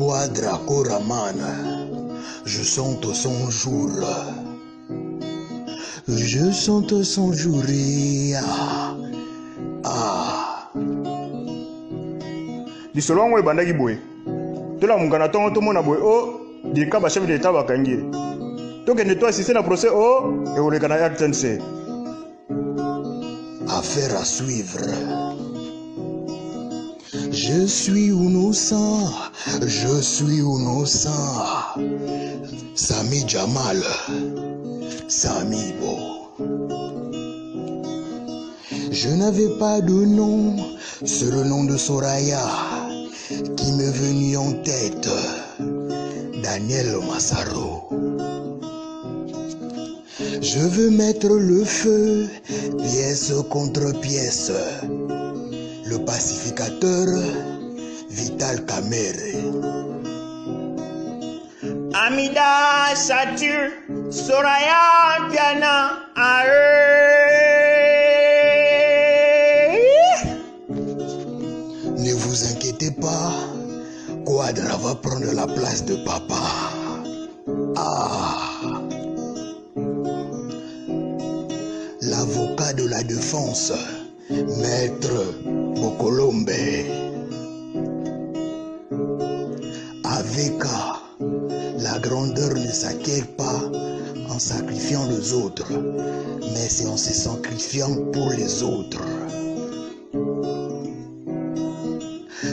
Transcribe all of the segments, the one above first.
Quadra Coraman, je sente son jour. Je sente son jour. Lisolo wangu ebandaki boye. Tola mungana tongo tomona boye o dika ba chef d'état bakangi. Tokende to assister na procès o e oleka na RTNC. Affaire à suivre. Je suis innocent, je suis innocent. Sami Jamal, Sami Bo. Je n'avais pas de nom, c'est le nom de Soraya qui m'est venu en tête. Daniel Massaro. Je veux mettre le feu, pièce contre pièce. Le pacificateur Vital Kamere. Amida, Satur, Soraya, Diana, Ne vous inquiétez pas, Quadra va prendre la place de papa. L'avocat de la défense, Maître Bokolombe. Avec la grandeur ne s'acquiert pas en sacrifiant les autres, mais c'est en se sacrifiant pour les autres.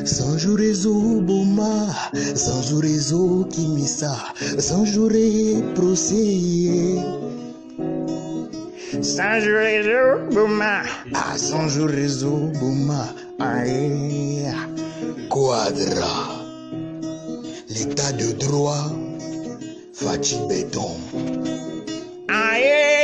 Sanjurezo Boma, Sanjurezo Kimisa, Sanjure procès. Sanjurezo Boma, Sanjurezo Boma, Quadra. L'état de droit, Fachi Béton. Aïe.